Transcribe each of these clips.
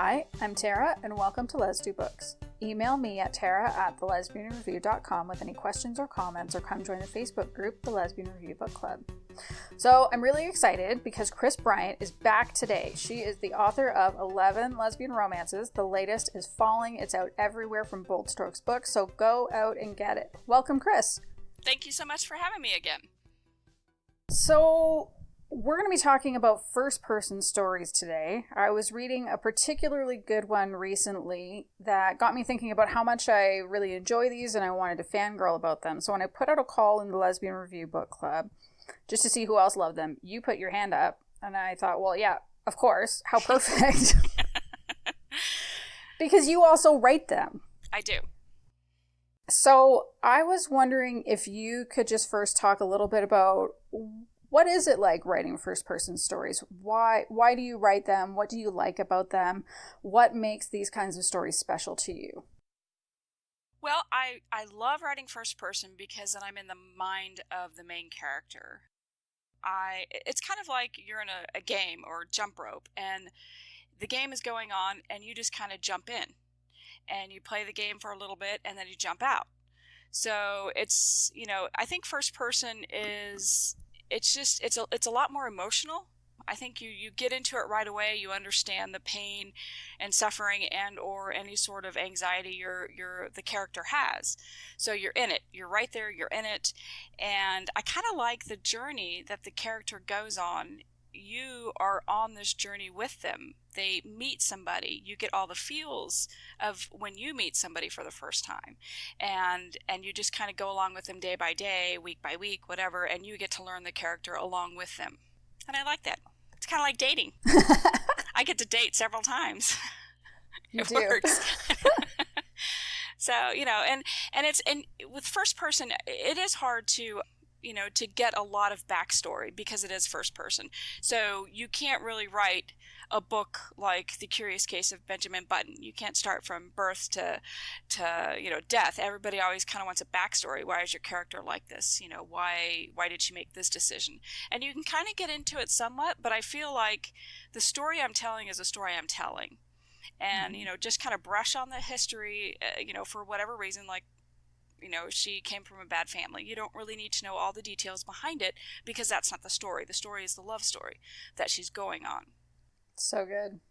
Hi, I'm Tara, and welcome to Let's Do Books. Email me at tara@thelesbianreview.com with any questions or comments, or come join the Facebook group, the Lesbian Review Book Club. So I'm really excited because Kris Bryant is back today. She is the author of 11 lesbian romances. The latest is Falling. It's out everywhere from Bold Strokes Books, so go out and get it. Welcome, Kris. Thank you so much for having me again. So we're going to be talking about first-person stories today. I was reading a particularly good one recently that got me thinking about how much I really enjoy these, and I wanted to fangirl about them. So when I put out a call in the Lesbian Review Book Club, just to see who else loved them, you put your hand up, and I thought, well, yeah, of course. How perfect. Because you also write them. I do. So I was wondering if you could just first talk a little bit about what is it like writing first-person stories? Why do you write them? What do you like about them? What makes these kinds of stories special to you? Well, I love writing first-person because then I'm in the mind of the main character. It's kind of like you're in a game or jump rope, and the game is going on, and you just kind of jump in. And you play the game for a little bit, and then you jump out. So it's, I think first-person is... It's a lot more emotional. I think you get into it right away. You understand the pain and suffering and or any sort of anxiety the character has. So you're in it. You're right there. You're in it. And I kind of like the journey that the character goes on. You are on this journey with them. They meet somebody. You get all the feels of when you meet somebody for the first time. And you just kind of go along with them day by day, week by week, whatever, and you get to learn the character along with them. And I like that. It's kind of like dating. I get to date several times. It works. So, and with first person, it is hard to get a lot of backstory because it is first person. So you can't really write a book like The Curious Case of Benjamin Button. You can't start from birth to death. Everybody always kind of wants a backstory. Why is your character like this? Why did she make this decision? And you can kind of get into it somewhat, but I feel like the story I'm telling is a story I'm telling. And, just kind of brush on the history, for whatever reason, like, she came from a bad family. You don't really need to know all the details behind it because that's not the story. The story is the love story that she's going on. So good.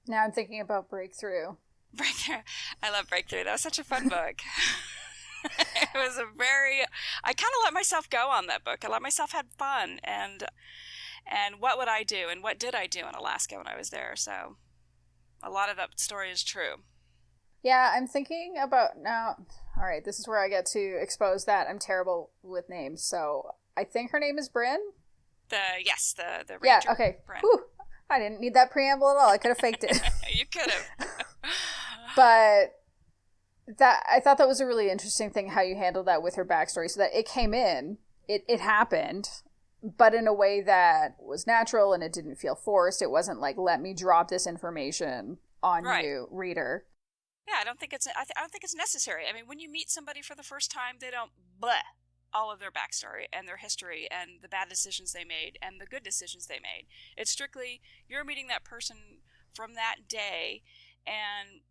Now I'm thinking about Breakthrough. I love Breakthrough. That was such a fun book. It was I kind of let myself go on that book. I let myself have fun. And what would I do? And what did I do in Alaska when I was there? So a lot of that story is true. Yeah, I'm thinking about now. All right, this is where I get to expose that I'm terrible with names. So I think her name is Bryn. The ranger. Yeah, okay. Whew. I didn't need that preamble at all. I could have faked it. You could have. But I thought that was a really interesting thing how you handled that with her backstory, so that it came in, it happened, but in a way that was natural and it didn't feel forced. It wasn't like, let me drop this information on you, reader. Yeah, I don't think it's necessary. I mean, when you meet somebody for the first time, they don't bleh all of their backstory and their history and the bad decisions they made and the good decisions they made. It's strictly you're meeting that person from that day, and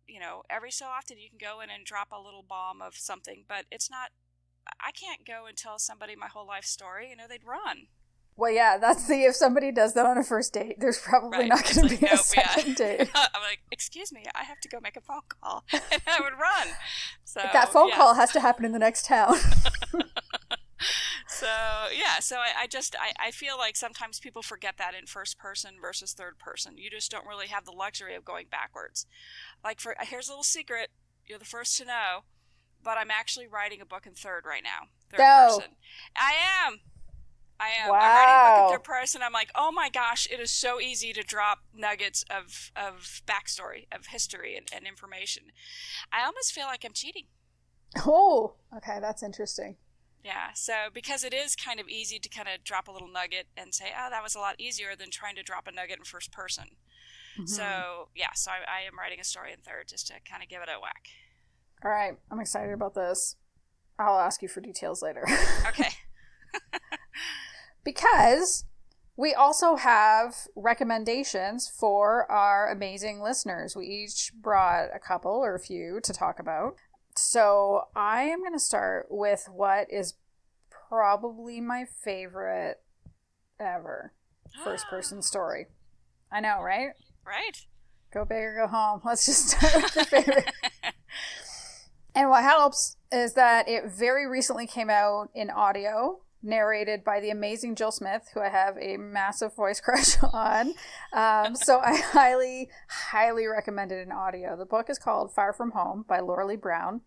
every so often you can go in and drop a little bomb of something, but it's not. I can't go and tell somebody my whole life story. They'd run. Well, yeah, that's if somebody does that on a first date, there's probably not going to be a second date. I'm like, excuse me, I have to go make a phone call. And I would run. So that phone call has to happen in the next town. So I feel like sometimes people forget that in first person versus third person. You just don't really have the luxury of going backwards. Like, here's a little secret. You're the first to know, but I'm actually writing a book in third right now. Third person. I am. Wow. I'm writing a book in third person. I'm like, oh my gosh, it is so easy to drop nuggets of backstory, of history and information. I almost feel like I'm cheating. Oh, okay, that's interesting. Yeah, so because it is kind of easy to kind of drop a little nugget and say, oh, that was a lot easier than trying to drop a nugget in first person. Mm-hmm. So I am writing a story in third just to kind of give it a whack. All right, I'm excited about this. I'll ask you for details later. Okay. Because We also have recommendations for our amazing listeners. We each brought a couple or a few to talk about. So I am going to start with what is probably my favorite ever first-person story. I know, right? Right. Go big or go home. Let's just start with the favorite. And what helps is that it very recently came out in audio, narrated by the amazing Jill Smith, who I have a massive voice crush on. So I highly, highly recommend it in audio. The book is called Far From Home by Lorelie Brown.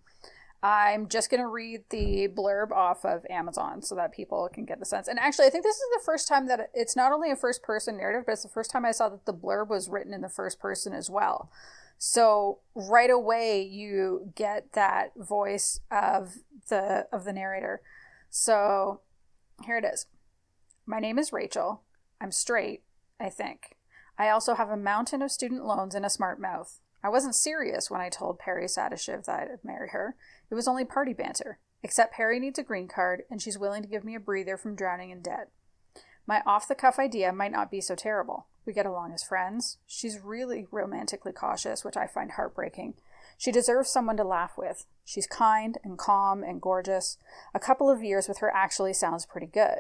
I'm just going to read the blurb off of Amazon so that people can get the sense. And actually, I think this is the first time that it's not only a first-person narrative, but it's the first time I saw that the blurb was written in the first person as well. So right away, you get that voice of the narrator. So here it is. My name is Rachel. I'm straight, I think. I also have a mountain of student loans and a smart mouth. I wasn't serious when I told Perry Sadashiv that I'd marry her. It was only party banter. Except Perry needs a green card, and she's willing to give me a breather from drowning in debt. My off-the-cuff idea might not be so terrible. We get along as friends. She's really romantically cautious, which I find heartbreaking. She deserves someone to laugh with. She's kind and calm and gorgeous. A couple of years with her actually sounds pretty good.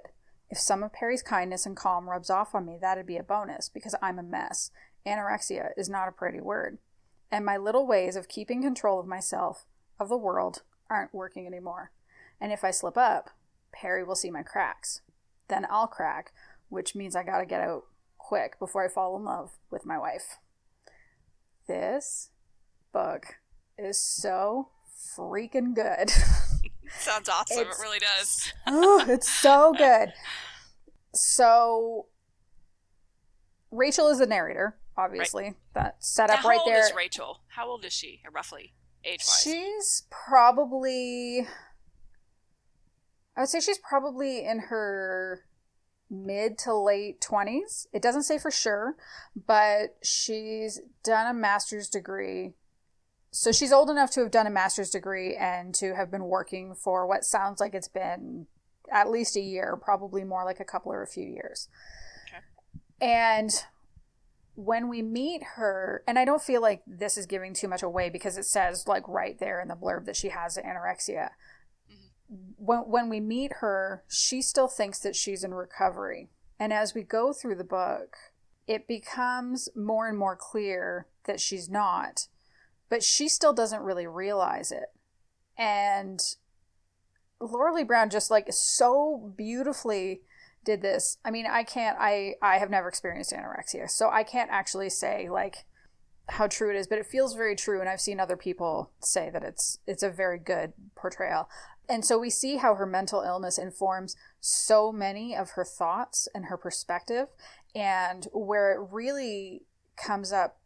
If some of Perry's kindness and calm rubs off on me, that'd be a bonus, because I'm a mess. Anorexia is not a pretty word. And my little ways of keeping control of myself, of the world, aren't working anymore. And if I slip up, Perry will see my cracks. Then I'll crack, which means I gotta get out quick before I fall in love with my wife. This book is so freaking good. Sounds awesome. It really does. Oh, it's so good. So, Rachel is the narrator, obviously. Right. That's set up right there. How old is Rachel? How old is she, roughly, age-wise? She's probably... I would say she's probably in her mid to late 20s. It doesn't say for sure, but she's done a master's degree. So she's old enough to have done a master's degree and to have been working for what sounds like it's been at least a year, probably more like a couple or a few years. Okay. And when we meet her, and I don't feel like this is giving too much away because it says like right there in the blurb that she has anorexia. When we meet her, she still thinks that she's in recovery. And as we go through the book, it becomes more and more clear that she's not. But she still doesn't really realize it. And Lorelie Brown just like so beautifully did this. I mean, I have never experienced anorexia, so I can't actually say like how true it is, but it feels very true. And I've seen other people say that it's a very good portrayal. And so we see how her mental illness informs so many of her thoughts and her perspective, and where it really comes up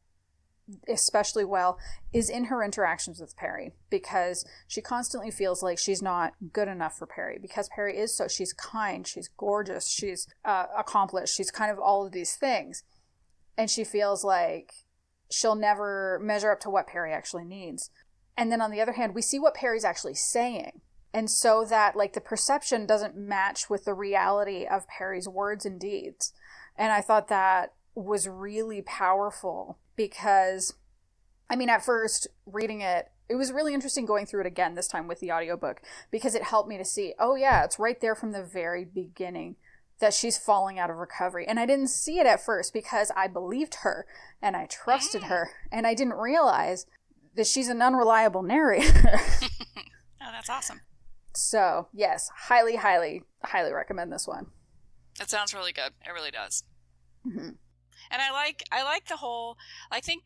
especially well is in her interactions with Perry, because she constantly feels like she's not good enough for Perry, because Perry is so, she's kind, she's gorgeous, she's accomplished, she's kind of all of these things, and she feels like she'll never measure up to what Perry actually needs. And then on the other hand, we see what Perry's actually saying. And so that like the perception doesn't match with the reality of Perry's words and deeds. And I thought that was really powerful because, I mean, at first reading it, it was really interesting going through it again this time with the audiobook, because it helped me to see, oh yeah, it's right there from the very beginning that she's falling out of recovery. And I didn't see it at first because I believed her and I trusted her, and I didn't realize that she's an unreliable narrator. Oh, that's awesome. So, yes, highly, highly, highly recommend this one. It sounds really good. It really does. Mm-hmm. And I like the whole, I think,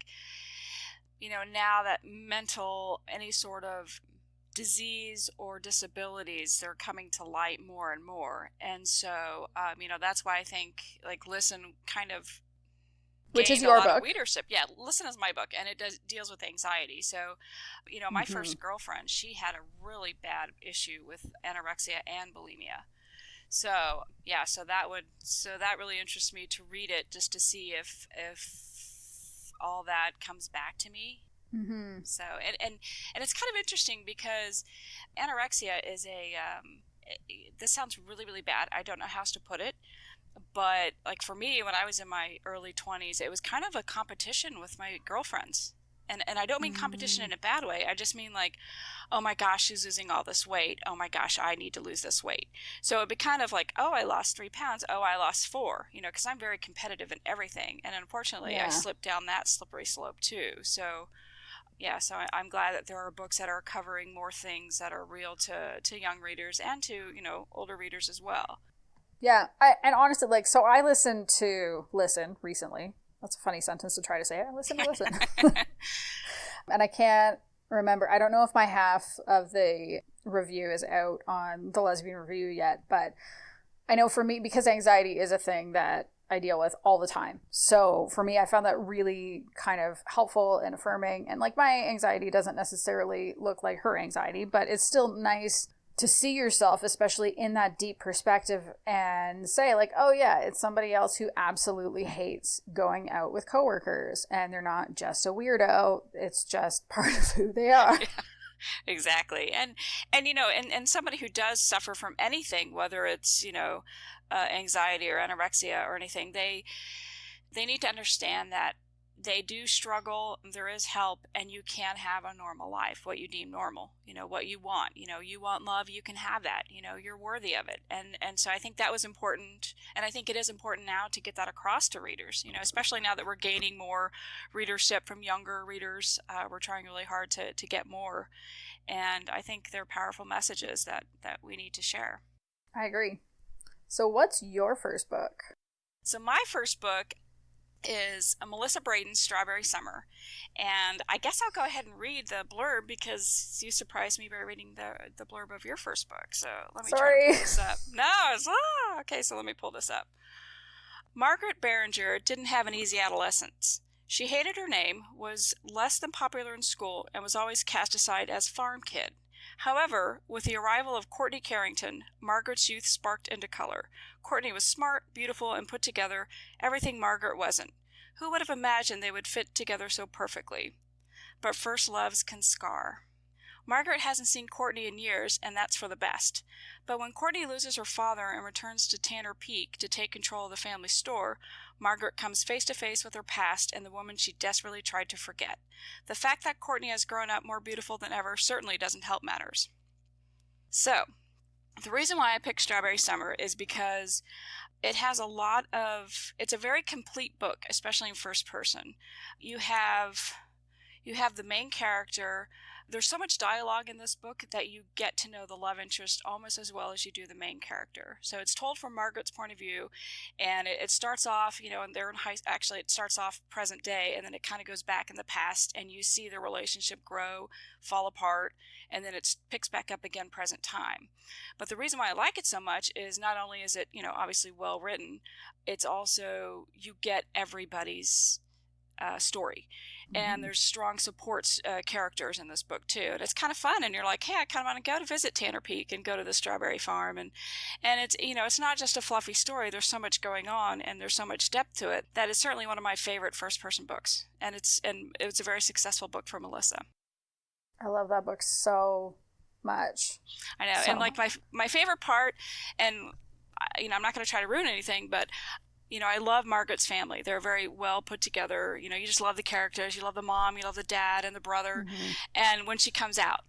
you know, now that any sort of disease or disabilities, they're coming to light more and more. And so, you know, that's why I think, like, Listen kind of which is your book. Readership. Yeah, Listen is my book, and it deals with anxiety. So, you know, my first girlfriend, she had a really bad issue with anorexia and bulimia. So, yeah, so that really interests me to read it, just to see if all that comes back to me. Mm-hmm. So, and it's kind of interesting because anorexia is this sounds really, really bad. I don't know how else to put it. But like for me, when I was in my early 20s, it was kind of a competition with my girlfriends. And I don't mean competition Mm. in a bad way. I just mean like, oh my gosh, she's losing all this weight. Oh my gosh, I need to lose this weight. So it'd be kind of like, oh, I lost 3 pounds. Oh, I lost four, because I'm very competitive in everything. And unfortunately, I Yeah. slipped down that slippery slope too. So yeah, so I'm glad that there are books that are covering more things that are real to young readers and to, older readers as well. Yeah. And honestly, like, so I listen recently. That's a funny sentence to try to say. I listen to listen. And I can't remember. I don't know if my half of the review is out on the Lesbian Review yet, but I know for me, because anxiety is a thing that I deal with all the time. So for me, I found that really kind of helpful and affirming. And like, my anxiety doesn't necessarily look like her anxiety, but it's still nice to see yourself, especially in that deep perspective, and say like, oh yeah, it's somebody else who absolutely hates going out with coworkers, and they're not just a weirdo, it's just part of who they are. Yeah, exactly. And somebody who does suffer from anything, whether it's, anxiety or anorexia or anything, they need to understand that they do struggle, there is help, and you can have a normal life, what you deem normal, what you want. You want love, you can have that, you're worthy of it. And so I think that was important, and I think it is important now to get that across to readers, especially now that we're gaining more readership from younger readers. We're trying really hard to get more, and I think they're powerful messages that we need to share. I agree. So what's your first book? So my first book is Melissa Brayden's Strawberry Summer. And I guess I'll go ahead and read the blurb because you surprised me by reading the blurb of your first book. So let me try to pull this up. No, okay, so let me pull this up. Margaret Beringer didn't have an easy adolescence. She hated her name, was less than popular in school, and was always cast aside as farm kid. However, with the arrival of Courtney Carrington, Margaret's youth sparked into color. Courtney was smart, beautiful, and put together, everything Margaret wasn't. Who would have imagined they would fit together so perfectly? But first loves can scar. Margaret hasn't seen Courtney in years, and that's for the best. But when Courtney loses her father and returns to Tanner Peak to take control of the family store, Margaret comes face to face with her past and the woman she desperately tried to forget. The fact that Courtney has grown up more beautiful than ever certainly doesn't help matters. So, the reason why I picked Strawberry Summer is because it has it's a very complete book, especially in first person. You have the main character. There's so much dialogue in this book that you get to know the love interest almost as well as you do the main character. So it's told from Margaret's point of view, and it starts off, and they're in actually it starts off present day, and then it kind of goes back in the past, and you see the relationship grow, fall apart, and then it picks back up again present time. But the reason why I like it so much is not only is it, obviously well written, it's also, you get everybody's story. And there's strong support characters in this book too, and it's kind of fun. And you're like, hey, I kind of want to go to visit Tanner Peak and go to the strawberry farm, and it's it's not just a fluffy story. There's so much going on, and there's so much depth to it that is certainly one of my favorite first person books. And it's a very successful book for Melissa. I love that book so much. I know, and like my favorite part, and I'm not going to try to ruin anything, but I love Margaret's family. They're very well put together. You just love the characters. You love the mom, you love the dad and the brother. Mm-hmm. And when she comes out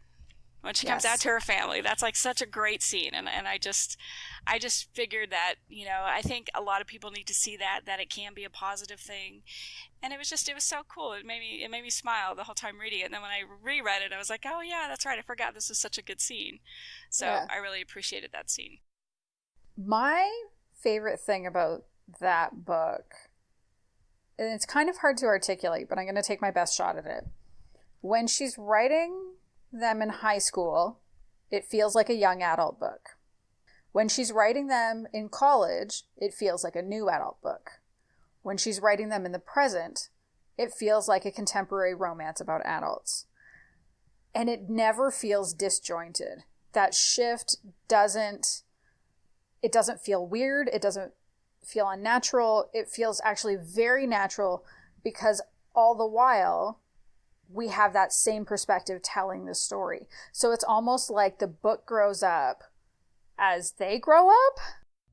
to her family, that's like such a great scene. And I just figured that, I think a lot of people need to see that it can be a positive thing. And it was so cool. It made me smile the whole time reading it. And then when I reread it, I was like, oh yeah, that's right. I forgot this was such a good scene. So yeah. I really appreciated that scene. My favorite thing about that book, and it's kind of hard to articulate, but I'm going to take my best shot at it. When she's writing them in high school, it feels like a young adult book. When she's writing them in college, it feels like a new adult book. When she's writing them in the present, it feels like a contemporary romance about adults. And it never feels disjointed. That shift doesn't feel weird. It doesn't feel unnatural. It feels actually very natural, because all the while we have that same perspective telling the story. So it's almost like the book grows up as they grow up.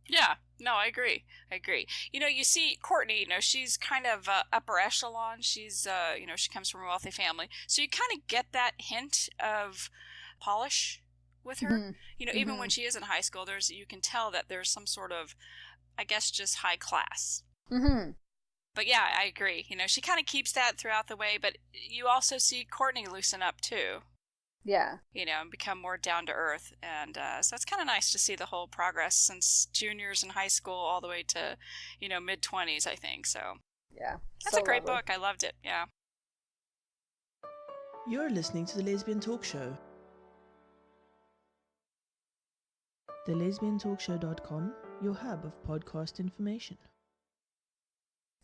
Yeah, no, I agree. I agree. You see Courtney, she's kind of upper echelon. She's, she comes from a wealthy family. So you kind of get that hint of polish with her. Even when she is in high school, you can tell that there's some sort of, I guess, just high class. But yeah, I agree. She kind of keeps that throughout the way, but you also see Courtney loosen up too. Yeah. And become more down to earth. And so it's kind of nice to see the whole progress since juniors in high school all the way to, mid-20s, I think. So yeah, that's a great book. I loved it. Yeah. You're listening to The Lesbian Talk Show. TheLesbianTalkShow.com, your hub of podcast information.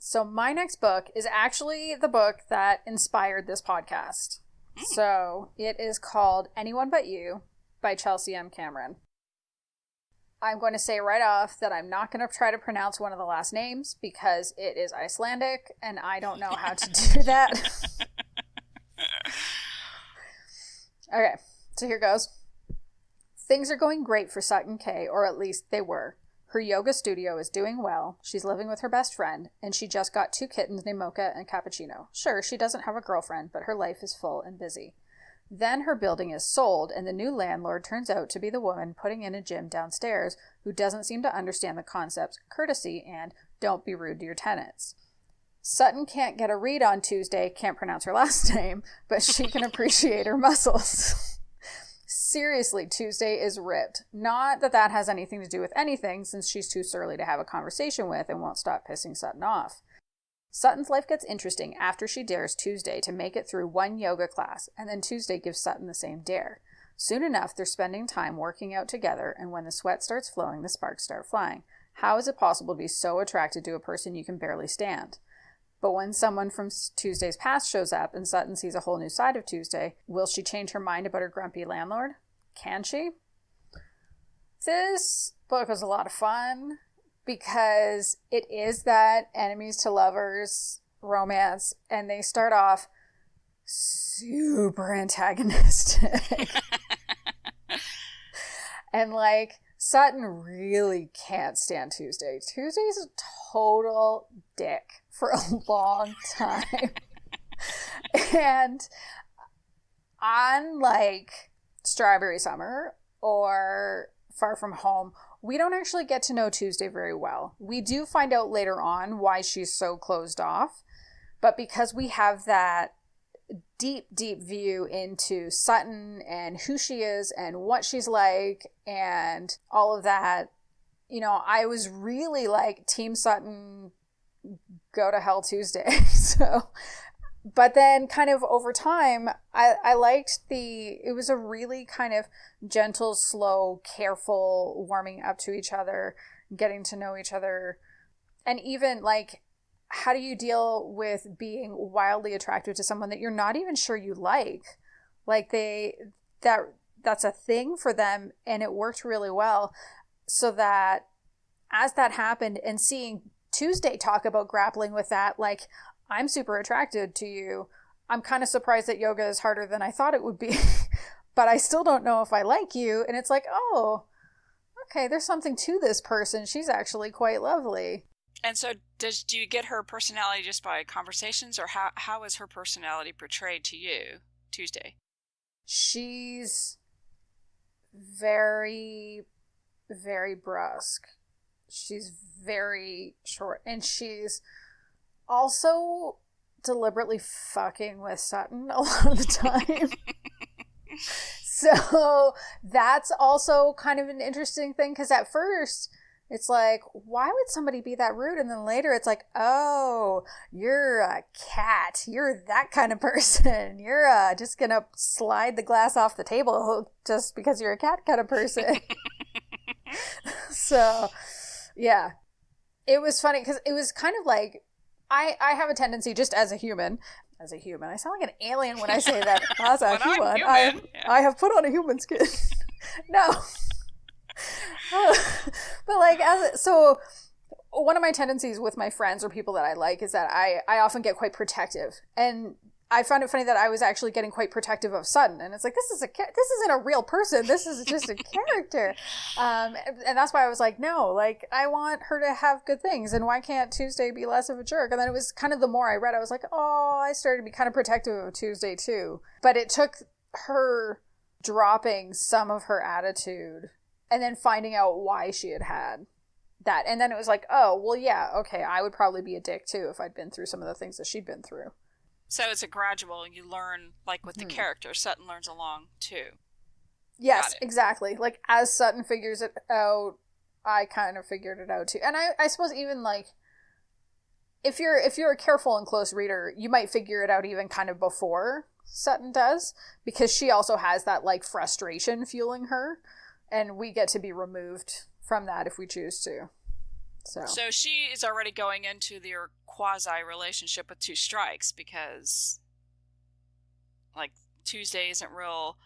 So my next book is actually the book that inspired this podcast. So it is called Anyone But You by Chelsea M. Cameron. I'm going to say right off that I'm not going to try to pronounce one of the last names because it is Icelandic and I don't know how to do that. Okay, so here goes. Things are going great for Sutton K, or at least they were. Her yoga studio is doing well, she's living with her best friend, and she just got 2 kittens named Mocha and Cappuccino. Sure, she doesn't have a girlfriend, but her life is full and busy. Then her building is sold, and the new landlord turns out to be the woman putting in a gym downstairs who doesn't seem to understand the concepts courtesy and don't be rude to your tenants. Sutton can't get a read on Tuesday, can't pronounce her last name, but she can appreciate her muscles. Seriously, Tuesday is ripped. Not that that has anything to do with anything, since she's too surly to have a conversation with and won't stop pissing Sutton off. Sutton's life gets interesting after she dares Tuesday to make it through 1 yoga class, and then Tuesday gives Sutton the same dare. Soon enough, they're spending time working out together, and when the sweat starts flowing, the sparks start flying. How is it possible to be so attracted to a person you can barely stand? But when someone from Tuesday's past shows up and Sutton sees a whole new side of Tuesday, will she change her mind about her grumpy landlord? Can she? This book was a lot of fun because it is that enemies to lovers romance, and they start off super antagonistic. And Sutton really can't stand Tuesday. Tuesday's a total dick for a long time. And unlike Strawberry Summer or Far From Home, we don't actually get to know Tuesday very well. We do find out later on why she's so closed off, but because we have that deep view into Sutton and who she is and what she's like and all of that, I was really Team Sutton, go to hell Tuesday. So, but then kind of over time, I liked it was a really kind of gentle, slow, careful warming up to each other, getting to know each other. And even how do you deal with being wildly attracted to someone that you're not even sure you like? That's a thing for them, and it worked really well. So that as that happened, and seeing Tuesday talk about grappling with that, I'm super attracted to you. I'm kind of surprised that yoga is harder than I thought it would be, but I still don't know if I like you. And it's oh, okay, there's something to this person. She's actually quite lovely. And so do you get her personality just by conversations, or how is her personality portrayed to you, Tuesday? She's very, very brusque. She's very short, and she's also deliberately fucking with Sutton a lot of the time. So that's also kind of an interesting thing, because at first it's why would somebody be that rude? And then later it's oh, you're a cat. You're that kind of person. You're just gonna slide the glass off the table just because you're a cat kind of person. So, yeah. It was funny because it was kind of I have a tendency just as a human. I sound like an alien when I say that. As a human. I have put on a human skin. No. But so one of my tendencies with my friends or people that I like is that I often get quite protective. And I found it funny that I was actually getting quite protective of Sutton, and it's like, this isn't a real person. This is just a character. And that's why I was like, no, like, I want her to have good things, and why can't Tuesday be less of a jerk? And then it was kind of, the more I read, I was like, oh, I started to be kind of protective of Tuesday too. But it took her dropping some of her attitude and then finding out why she had that. And then it was like, oh, well, yeah, okay, I would probably be a dick too if I'd been through some of the things that she'd been through. So it's a gradual, and you learn, like with the character, Sutton learns along too. Yes, exactly. Like, as Sutton figures it out, I kind of figured it out too. And I suppose even, like, if you're a careful and close reader, you might figure it out even kind of before Sutton does, because she also has that, like, frustration fueling her, and we get to be removed from that if we choose to. So she is already going into their quasi-relationship with Two Strikes, because, like, Tuesday isn't real.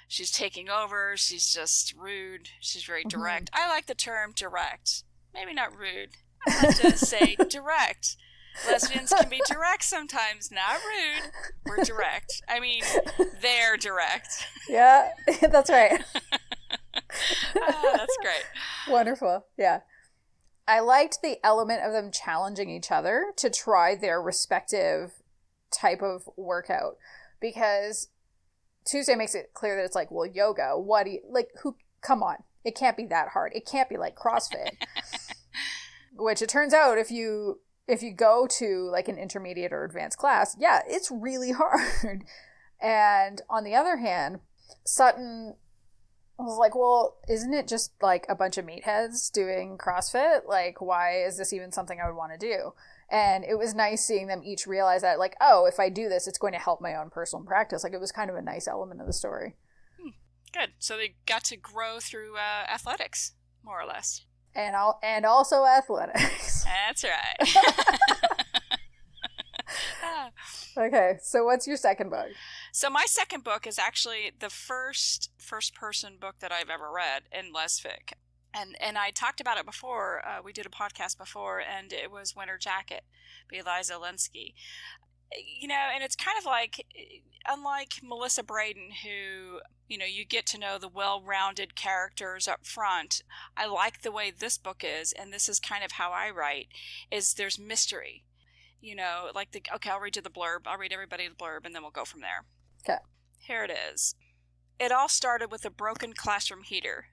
She's taking over. She's just rude. She's very direct. I like the term direct. Maybe not rude. I like to say direct. Lesbians can be direct sometimes. Not rude. We're direct. I mean, they're direct. Yeah, that's right. That's great. Wonderful. Yeah. I liked the element of them challenging each other to try their respective type of workout, because Tuesday makes it clear that it's like, well, yoga, what do you, like, who, come on, it can't be that hard. It can't be like CrossFit. Which it turns out, if you go to like an intermediate or advanced class, yeah, it's really hard. And on the other hand, Sutton was like, well, isn't it just like a bunch of meatheads doing CrossFit? Like, why is this even something I would want to do? And it was nice seeing them each realize that, like, oh, if I do this, it's going to help my own personal practice. Like, it was kind of a nice element of the story. Good. So they got to grow through athletics, more or less. And also athletics. That's right. Okay, so what's your second book? So my second book is actually the first-person book that I've ever read in lesfic. And I talked about it before. We did a podcast before, and it was Winter Jacket by Eliza Lentzski. You know, and it's kind of like, unlike Melissa Brayden, who, you know, you get to know the well-rounded characters up front. I like the way this book is, and this is kind of how I write, is there's mystery. You know, like, okay, I'll read you the blurb. I'll read everybody the blurb, and then we'll go from there. Okay. Here it is. It all started with a broken classroom heater, ...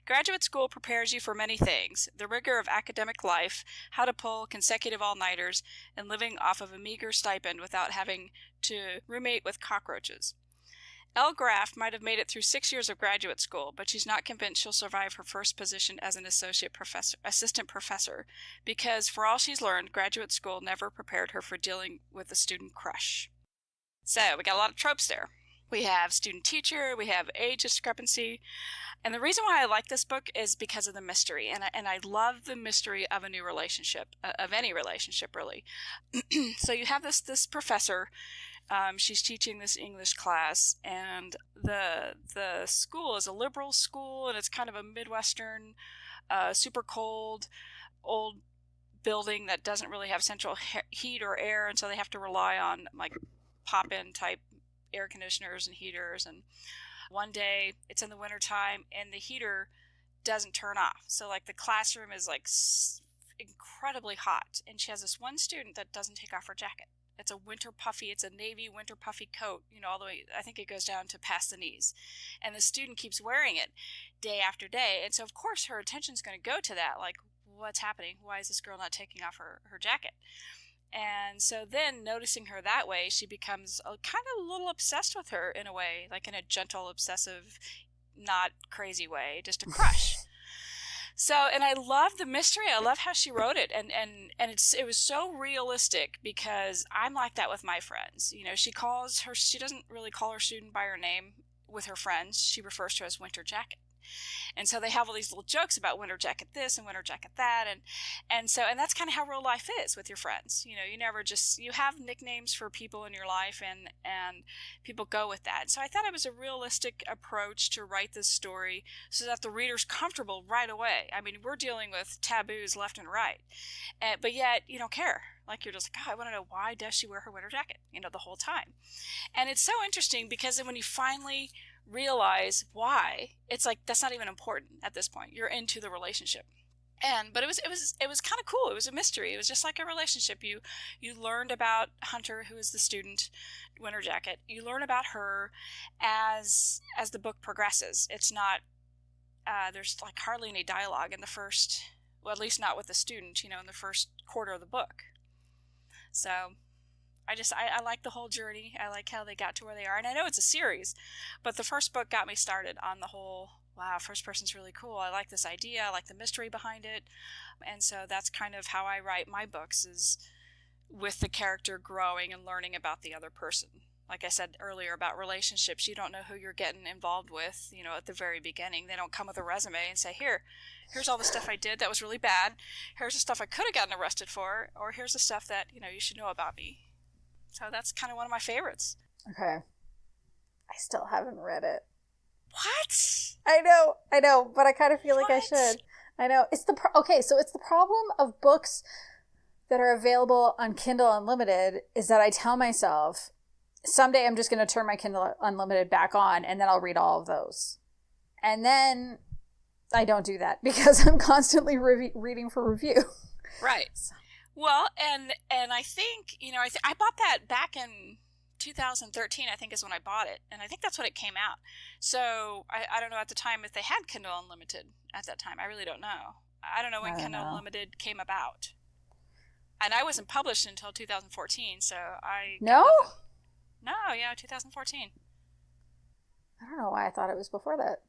Graduate school prepares you for many things: the rigor of academic life, how to pull consecutive all-nighters, and living off of a meager stipend without having to roommate with cockroaches. Elle Graff might have made it through 6 years of graduate school, but she's not convinced she'll survive her first position as an assistant professor, because for all she's learned, graduate school never prepared her for dealing with a student crush. So we got a lot of tropes there. We have student-teacher, we have age discrepancy, and the reason why I like this book is because of the mystery, and I love the mystery of a new relationship, of any relationship, really. So you have this professor. She's teaching this English class, and the school is a liberal school, and it's kind of a Midwestern, super cold, old building that doesn't really have central heat or air, and so they have to rely on, like, pop-in type air conditioners and heaters. And one day it's in the wintertime and the heater doesn't turn off, so like the classroom is like incredibly hot, and she has this one student that doesn't take off her jacket. It's a navy winter puffy coat, you know, all the way, I think it goes down to past the knees, and the student keeps wearing it day after day. And so of course her attention's going to go to that, like, what's happening? Why is this girl not taking off her jacket? And so then, noticing her that way, she becomes kind of a little obsessed with her in a way, like in a gentle, obsessive, not crazy way, just a crush. So, and I love the mystery. I love how she wrote it, and it was so realistic, because I'm like that with my friends. You know, she doesn't really call her student by her name with her friends. She refers to her as Winter Jacket. And so they have all these little jokes about winter jacket this and winter jacket that. And that's kind of how real life is with your friends. You know, you have nicknames for people in your life, and people go with that. So I thought it was a realistic approach to write this story so that the reader's comfortable right away. I mean, we're dealing with taboos left and right, but yet you don't care. Like, you're just like, oh, I want to know, why does she wear her winter jacket, the whole time? And it's so interesting because then when you finally realize why, it's like, that's not even important at this point. You're into the relationship. But it was kind of cool. It was a mystery. It was just like a relationship. You learned about Hunter, who is the student, winter jacket. You learn about her as the book progresses. It's not, there's like hardly any dialogue in the first, well, at least not with the student, in the first quarter of the book. So I like the whole journey. I like how they got to where they are. And I know it's a series, but the first book got me started on the whole, wow, first person's really cool. I like this idea. I like the mystery behind it. And so that's kind of how I write my books, is with the character growing and learning about the other person. Like I said earlier about relationships, you don't know who you're getting involved with, at the very beginning. They don't come with a resume and say, here's all the stuff I did that was really bad. Here's the stuff I could have gotten arrested for, or here's the stuff that, you should know about me. So that's kind of one of my favorites. Okay. I still haven't read it. What? I know, but I kind of feel like I should. I know. It's the problem of books that are available on Kindle Unlimited is that I tell myself, someday I'm just going to turn my Kindle Unlimited back on and then I'll read all of those. And then I don't do that because I'm constantly reading for review. Right. Well, and I think, I bought that back in 2013, I think is when I bought it. And I think that's when it came out. So I don't know at the time if they had Kindle Unlimited at that time. I really don't know. I don't know when Kindle Unlimited came about. And I wasn't published until 2014, so No? No, 2014. I don't know why I thought it was before that.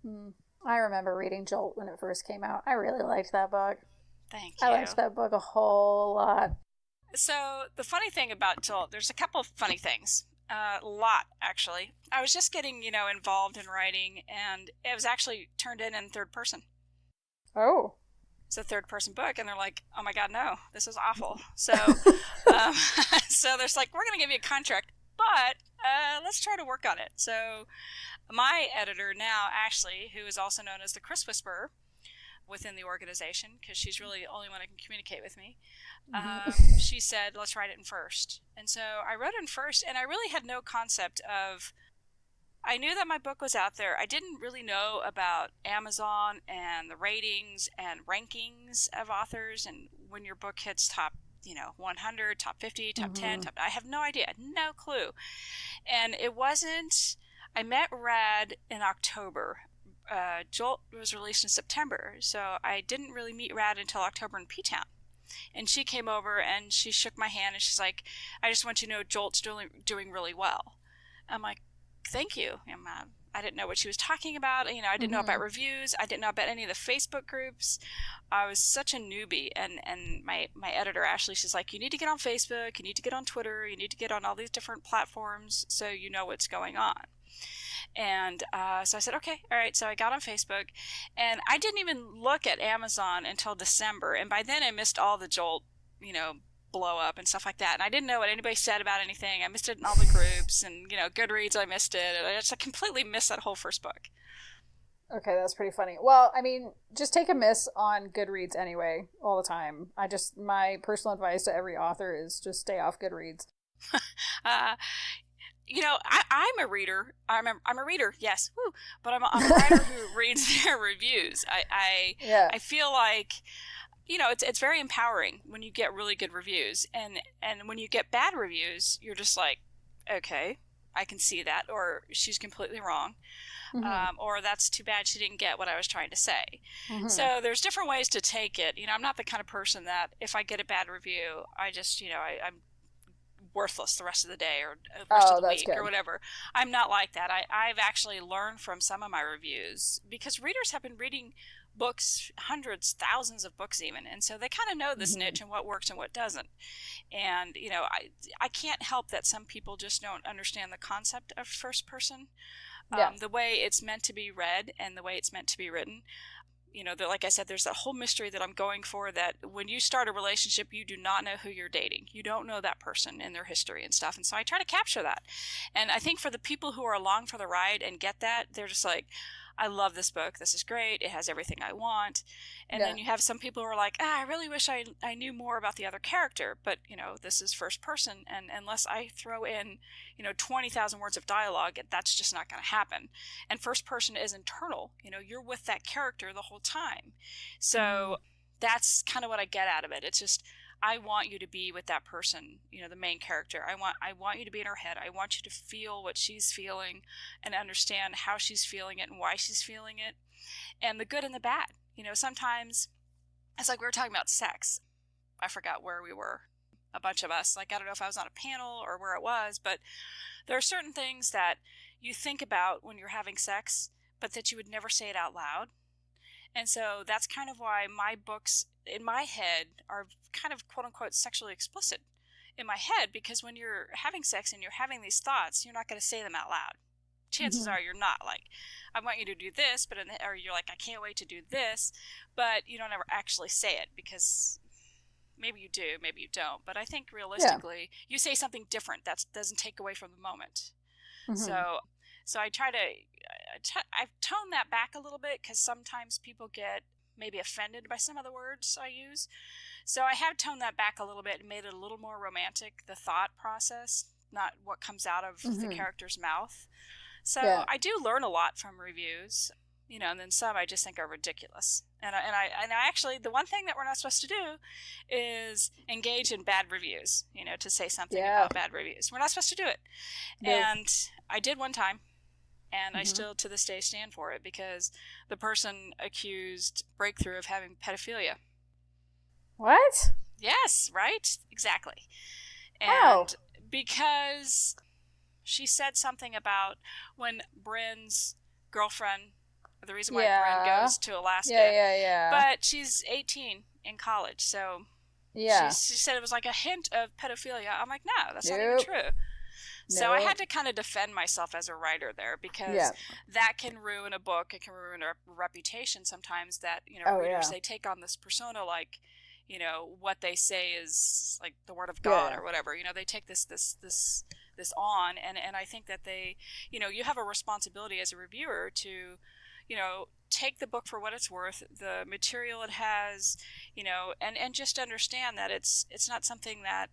No. I remember reading Jolt when it first came out. I really liked that book. Thank you. I liked that book a whole lot. So the funny thing about Jolt, there's a couple of funny things. A lot, actually. I was just getting, involved in writing, and it was actually turned in third person. Oh. It's a third-person book, and they're like, oh my God, no, this is awful. So so there's like, we're going to give you a contract, but let's try to work on it. So my editor now, Ashley, who is also known as the Kris Whisperer within the organization, because she's really the only one who can communicate with me, she said, let's write it in first. And so I wrote it in first, and I really had no concept of, I knew that my book was out there. I didn't really know about Amazon and the ratings and rankings of authors, and when your book hits top, 100, top 50, top 10, I have no idea, no clue. And it wasn't, I met Rad in October. Jolt was released in September, so I didn't really meet Rad until October in P-Town. And she came over and she shook my hand and she's like, I just want you to know Jolt's doing really well. I'm like, thank you. I didn't know what she was talking about. I didn't know about reviews. I didn't know about any of the Facebook groups. I was such a newbie. And my editor, Ashley, she's like, you need to get on Facebook. You need to get on Twitter. You need to get on all these different platforms so you know what's going on. And so I said, okay, all right. So I got on Facebook. And I didn't even look at Amazon until December. And by then I missed all the Jolt, blow up and stuff like that, and I didn't know what anybody said about anything. I missed it in all the groups, and Goodreads, I missed it, and I just completely missed that whole first book. Okay, that's pretty funny. Well, I mean, just take a miss on Goodreads anyway, all the time. My personal advice to every author is just stay off Goodreads. I'm a reader. I'm a reader, yes, woo. But I'm a writer who reads their reviews. I feel like, it's very empowering when you get really good reviews. And when you get bad reviews, you're just like, okay, I can see that. Or she's completely wrong. Or that's too bad she didn't get what I was trying to say. So there's different ways to take it. I'm not the kind of person that if I get a bad review, I just, I'm worthless the rest of the day or the rest of the week or whatever. I'm not like that. I've actually learned from some of my reviews because readers have been reading books, hundreds, thousands of books even. And so they kind of know this niche and what works and what doesn't. And, I can't help that some people just don't understand the concept of first person, the way it's meant to be read and the way it's meant to be written. Like I said, there's that whole mystery that I'm going for, that when you start a relationship, you do not know who you're dating. You don't know that person and their history and stuff. And so I try to capture that. And I think for the people who are along for the ride and get that, they're just like, I love this book. This is great. It has everything I want. And then you have some people who are like, I really wish I knew more about the other character. But, this is first person. And unless I throw in, 20,000 words of dialogue, that's just not going to happen. And first person is internal. You're with that character the whole time. So that's kind of what I get out of it. It's just, I want you to be with that person, the main character. I want you to be in her head. I want you to feel what she's feeling and understand how she's feeling it and why she's feeling it, and the good and the bad. Sometimes it's like we were talking about sex. I forgot where we were, a bunch of us. Like, I don't know if I was on a panel or where it was, but there are certain things that you think about when you're having sex, but that you would never say it out loud. And so that's kind of why my books in my head are kind of quote unquote sexually explicit in my head, because when you're having sex and you're having these thoughts, you're not going to say them out loud. Chances are you're not like, I want you to do this, or you're like, I can't wait to do this, but you don't ever actually say it, because maybe you do, maybe you don't. But I think realistically, you say something different that doesn't take away from the moment. So I try to, I've toned that back a little bit, because sometimes people get maybe offended by some of the words I use. So I have toned that back a little bit and made it a little more romantic, the thought process, not what comes out of the character's mouth. So I do learn a lot from reviews, and then some I just think are ridiculous. And I actually, the one thing that we're not supposed to do is engage in bad reviews, to say something about bad reviews. We're not supposed to do it. No. And I did one time. And I still, to this day, stand for it, because the person accused Breakthrough of having pedophilia. What? Yes, right? Exactly. And How? Because she said something about when Bryn's girlfriend, the reason why Bryn goes to Alaska. But she's 18 in college, so she said it was like a hint of pedophilia. I'm like, no, that's not even true. So I had to kind of defend myself as a writer there, because that can ruin a book. It can ruin a reputation sometimes, that, readers, they take on this persona like, what they say is like the word of God or whatever. They take this on, and I think that they, you have a responsibility as a reviewer to, take the book for what it's worth, the material it has, and just understand that it's not something that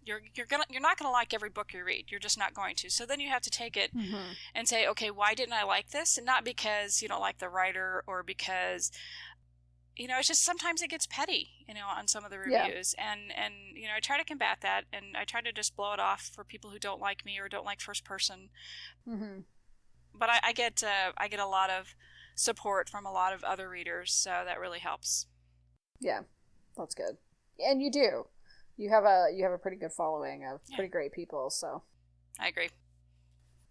you're not going to like every book you read. You're just not going to. So then you have to take it and say, okay, why didn't I like this? And not because you don't like the writer, or because, it's just sometimes it gets petty, on some of the reviews. And I try to combat that, and I try to just blow it off for people who don't like me or don't like first person. But I get a lot of support from a lot of other readers, so that really helps. Yeah, that's good. And you do. You have a pretty good following of pretty great people, so. I agree.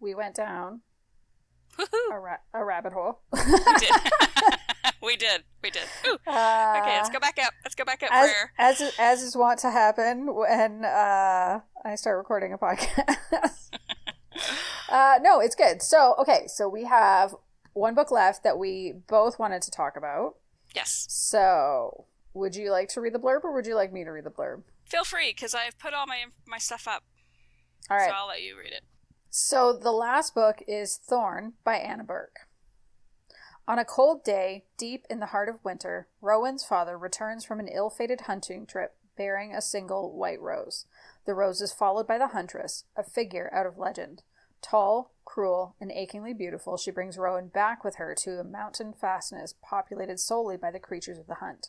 We went down a rabbit hole. We did. We did. Okay, let's go back up. As is wont to happen when I start recording a podcast. No, it's good. So we have one book left that we both wanted to talk about. Yes. So, would you like to read the blurb, or would you like me to read the blurb? Feel free, because I've put all my stuff up. All right. So I'll let you read it. So the last book is Thorn by Anna Burke. On a cold day, deep in the heart of winter, Rowan's father returns from an ill-fated hunting trip bearing a single white rose. The rose is followed by the huntress, a figure out of legend. Tall, cruel, and achingly beautiful, she brings Rowan back with her to a mountain fastness populated solely by the creatures of the hunt.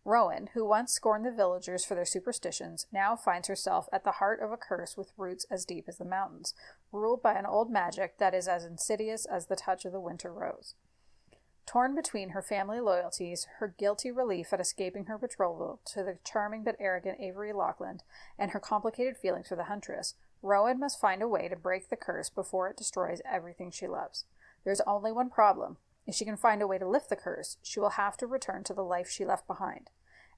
Rowan, who once scorned the villagers for their superstitions, now finds herself at the heart of a curse with roots as deep as the mountains, ruled by an old magic that is as insidious as the touch of the winter rose. Torn between her family loyalties, her guilty relief at escaping her betrothal to the charming but arrogant Avery Lockland, and her complicated feelings for the huntress, Rowan must find a way to break the curse before it destroys everything she loves. There's only one problem. If she can find a way to lift the curse, she will have to return to the life she left behind.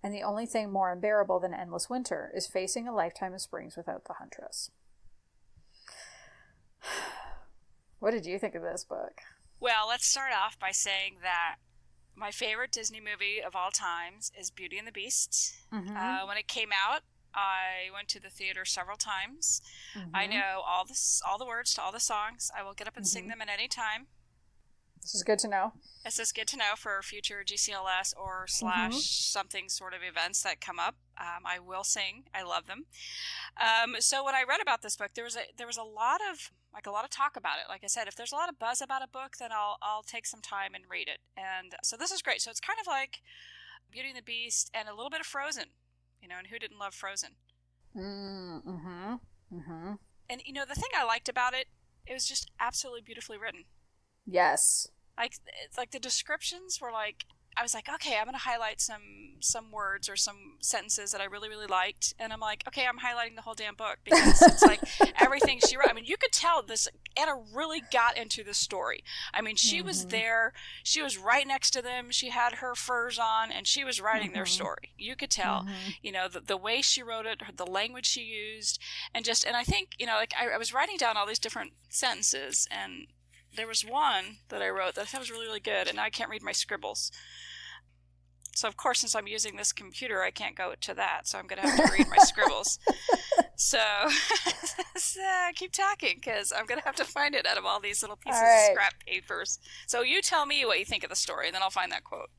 And the only thing more unbearable than endless winter is facing a lifetime of springs without the huntress. What did you think of this book? Well, let's start off by saying that my favorite Disney movie of all times is Beauty and the Beast. Mm-hmm. When it came out, I went to the theater several times. Mm-hmm. I know all the words to all the songs. I will get up and sing them at any time. This is good to know. This is good to know for future GCLS or / something sort of events that come up. I will sing. I love them. So when I read about this book, there was a lot of talk about it. Like I said, if there's a lot of buzz about a book, then I'll take some time and read it. And so this is great. So it's kind of like Beauty and the Beast and a little bit of Frozen. And who didn't love Frozen? Mm-hmm. Mm-hmm. And the thing I liked about it, it was just absolutely beautifully written. Yes. It's like the descriptions were like, I was like, okay, I'm going to highlight some words or some sentences that I really, really liked. And I'm like, okay, I'm highlighting the whole damn book because it's like everything she wrote. I mean, you could tell Anna really got into the story. I mean, she was there. She was right next to them. She had her furs on and she was writing their story. You could tell, the way she wrote it, the language she used, and I think, I was writing down all these different sentences, and there was one that I wrote that I thought was really, really good, and now I can't read my scribbles. So, of course, since I'm using this computer, I can't go to that, so I'm going to have to read my scribbles. So, keep talking, because I'm going to have to find it out of all these little pieces of scrap papers. So you tell me what you think of the story, and then I'll find that quote.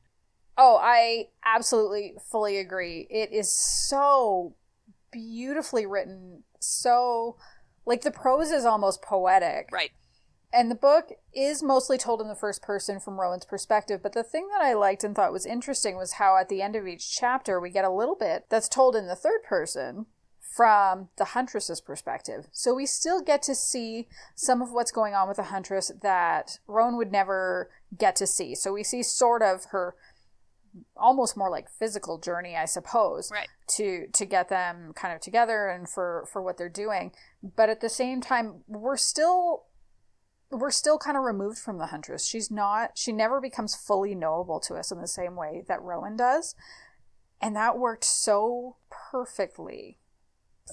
Oh, I absolutely fully agree. It is so beautifully written, so, like, the prose is almost poetic. Right. And the book is mostly told in the first person from Rowan's perspective, but the thing that I liked and thought was interesting was how at the end of each chapter we get a little bit that's told in the third person from the Huntress's perspective. So we still get to see some of what's going on with the Huntress that Rowan would never get to see. So we see sort of her almost more like physical journey, I suppose, right, to get them kind of together and for what they're doing. But at the same time, we're still kind of removed from the Huntress. She never becomes fully knowable to us in the same way that Rowan does. And that worked so perfectly.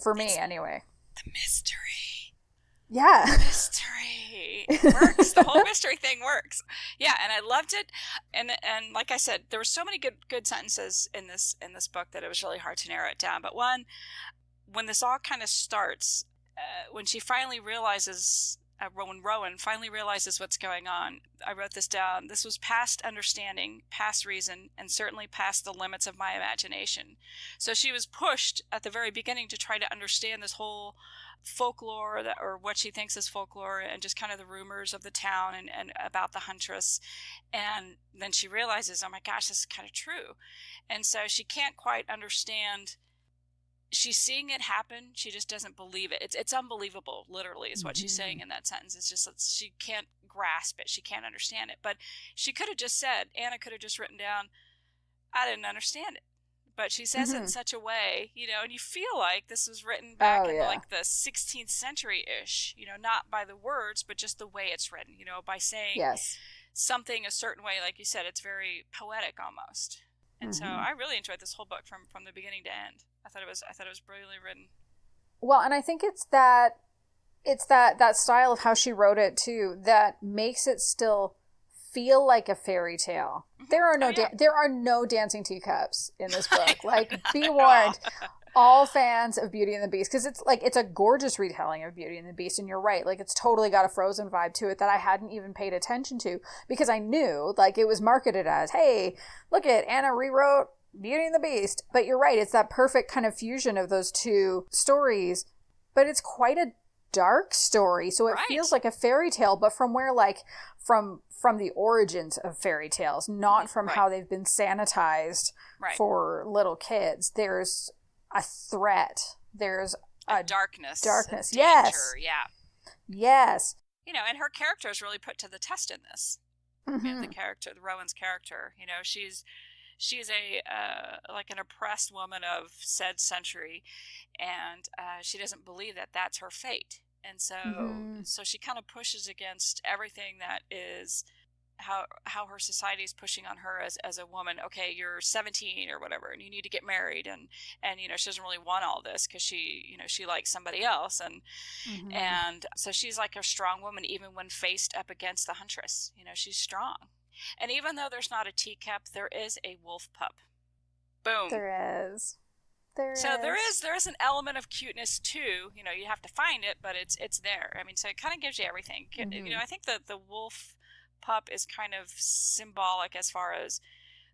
For me, anyway. The mystery. Yeah. The mystery. It works. The whole mystery thing works. Yeah, and I loved it. And like I said, there were so many good sentences in this book that it was really hard to narrow it down. But one, when this all kind of starts, when she finally realizes... when Rowan finally realizes what's going on, I wrote this down. This was past understanding, past reason, and certainly past the limits of my imagination. So she was pushed at the very beginning to try to understand this whole folklore, or what she thinks is folklore, and just kind of the rumors of the town and about the Huntress. And then she realizes, oh my gosh, this is kind of true. And so she can't quite understand. She's seeing it happen. She just doesn't believe it. It's unbelievable, literally, is what she's saying in that sentence. It's just that she can't grasp it. She can't understand it. But she could have just said, Anna could have just written down, I didn't understand it. But she says it in such a way, and you feel like this was written back in like the 16th century-ish, not by the words, but just the way it's written, by saying something a certain way. Like you said, it's very poetic almost. And so I really enjoyed this whole book from the beginning to end. I thought it was brilliantly written. Well, and I think it's that style of how she wrote it too that makes it still feel like a fairy tale. There are no dancing teacups in this book. Like, be warned, all fans of Beauty and the Beast, because it's a gorgeous retelling of Beauty and the Beast, and you're right, like it's totally got a Frozen vibe to it that I hadn't even paid attention to, because I knew like it was marketed as, hey, look at Anna rewrote Beauty and the Beast. But you're right, it's that perfect kind of fusion of those two stories, but it's quite a dark story, so it feels like a fairy tale, but from where, like, from the origins of fairy tales, not from how they've been sanitized for little kids. There's a threat. There's a darkness. Danger, yes. And her character is really put to the test in this. The Rowan's character, she's a like an oppressed woman of said century, and she doesn't believe that that's her fate. And so she kind of pushes against everything that is how her society is pushing on her as a woman. Okay, you're 17 or whatever, and you need to get married, and she doesn't really want all this because she likes somebody else, and so she's like a strong woman even when faced up against the huntress. She's strong, and even though there's not a teacup, there is a wolf pup. Boom. There is. There is an element of cuteness too. You have to find it, but it's there. I mean, so it kind of gives you everything. I think that the wolf pup is kind of symbolic as far as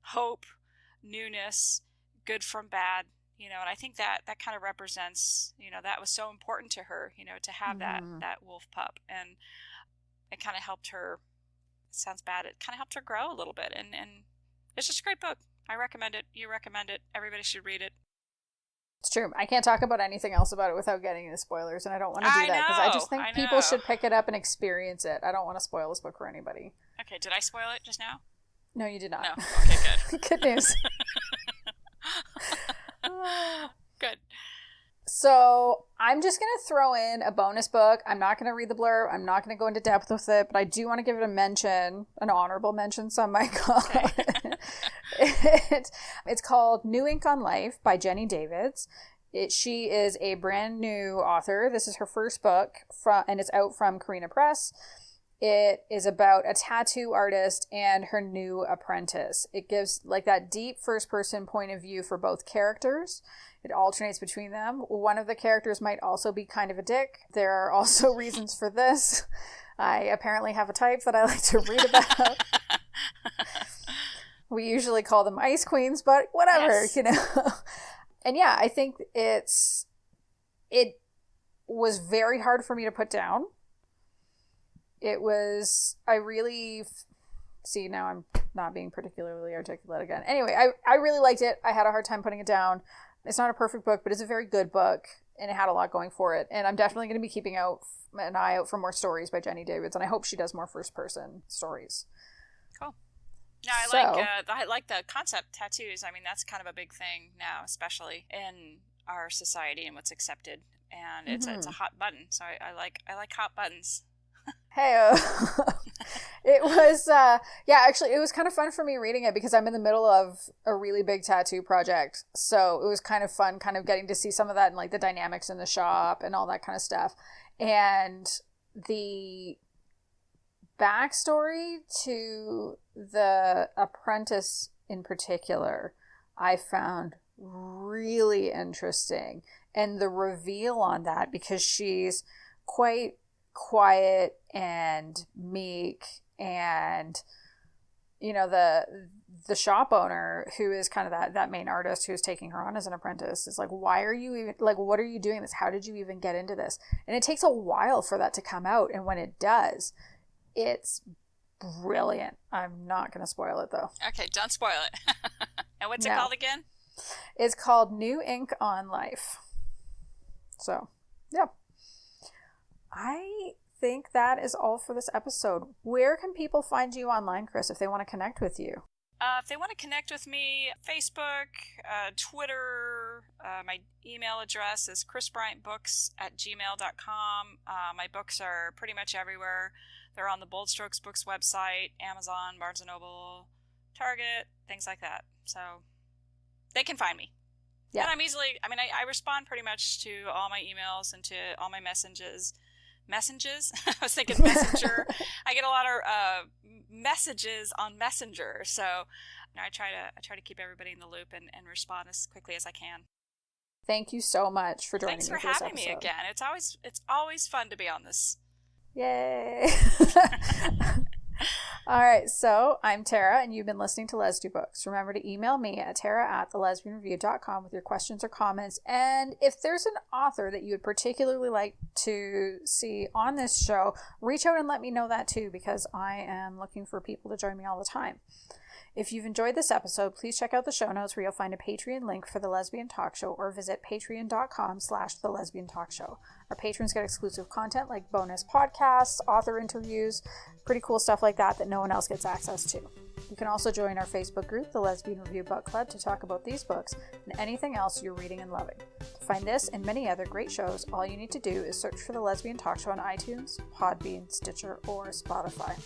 hope, newness, good from bad. And I think that kind of represents, that was so important to her, to have that wolf pup, and it kind of helped her. It sounds bad. It kind of helped her grow a little bit, and it's just a great book. I recommend it. You recommend it. Everybody should read it. It's true. I can't talk about anything else about it without getting into spoilers, and I don't want to do that because I just think people should pick it up and experience it. I don't want to spoil this book for anybody. Okay, did I spoil it just now? No, you did not. No. Okay, good. Good news. Good. So I'm just going to throw in a bonus book. I'm not going to read the blurb. I'm not going to go into depth with it, but I do want to give it a mention, an honorable mention, some might call it. It's called New Ink on Life by Jennie Davids. She is a brand new author. This is her first book, and it's out from Carina Press. It is about a tattoo artist and her new apprentice. It gives like that deep first-person point of view for both characters. It alternates between them. One of the characters might also be kind of a dick. There are also reasons for this. I apparently have a type that I like to read about. We usually call them ice queens, but whatever, And yeah, I think it was very hard for me to put down. See, now I'm not being particularly articulate again. Anyway, I really liked it. I had a hard time putting it down. It's not a perfect book, but it's a very good book, and it had a lot going for it. And I'm definitely going to be keeping an eye out for more stories by Jennie Davids, and I hope she does more first-person stories. Cool. Yeah, I like the concept tattoos. I mean, that's kind of a big thing now, especially in our society and what's accepted. And it's a hot button, so I like hot buttons. Hey, it was, actually, it was kind of fun for me reading it because I'm in the middle of a really big tattoo project. So it was kind of fun kind of getting to see some of that and like the dynamics in the shop and all that kind of stuff. And the backstory to the apprentice in particular, I found really interesting. And the reveal on that, because she's quite quiet and meek, and the shop owner, who is kind of that main artist who's taking her on as an apprentice, is like, why are you even, like, what are you doing this? How did you even get into this? And it takes a while for that to come out, and when it does, it's brilliant. I'm not going to spoil it though. Okay, don't spoil it. And what's it called again? It's called New Ink on Life. So, yeah. I think that is all for this episode. Where can people find you online, Kris, if they want to connect with you? If they want to connect with me, Facebook, Twitter, my email address is krisbryantbooks@gmail.com. My books are pretty much everywhere. They're on the Bold Strokes Books website, Amazon, Barnes & Noble, Target, things like that. So they can find me. Yeah. And I respond pretty much to all my emails and to all my messages. I was thinking messenger. I get a lot of messages on Messenger, so I try to keep everybody in the loop and respond as quickly as I can. Thank you so much for joining me for this episode. Thanks for having me again. It's always fun to be on this. Yay! All right, so I'm Tara, and you've been listening to Lesdu Books. Remember to email me at tara@thelesbianreview.com with your questions or comments. And if there's an author that you would particularly like to see on this show, reach out and let me know that too, because I am looking for people to join me all the time. If you've enjoyed this episode, please check out the show notes where you'll find a Patreon link for The Lesbian Talk Show, or visit patreon.com/The Lesbian Talk Show. Our patrons get exclusive content like bonus podcasts, author interviews, pretty cool stuff like that no one else gets access to. You can also join our Facebook group, The Lesbian Review Book Club, to talk about these books and anything else you're reading and loving. To find this and many other great shows, all you need to do is search for The Lesbian Talk Show on iTunes, Podbean, Stitcher, or Spotify.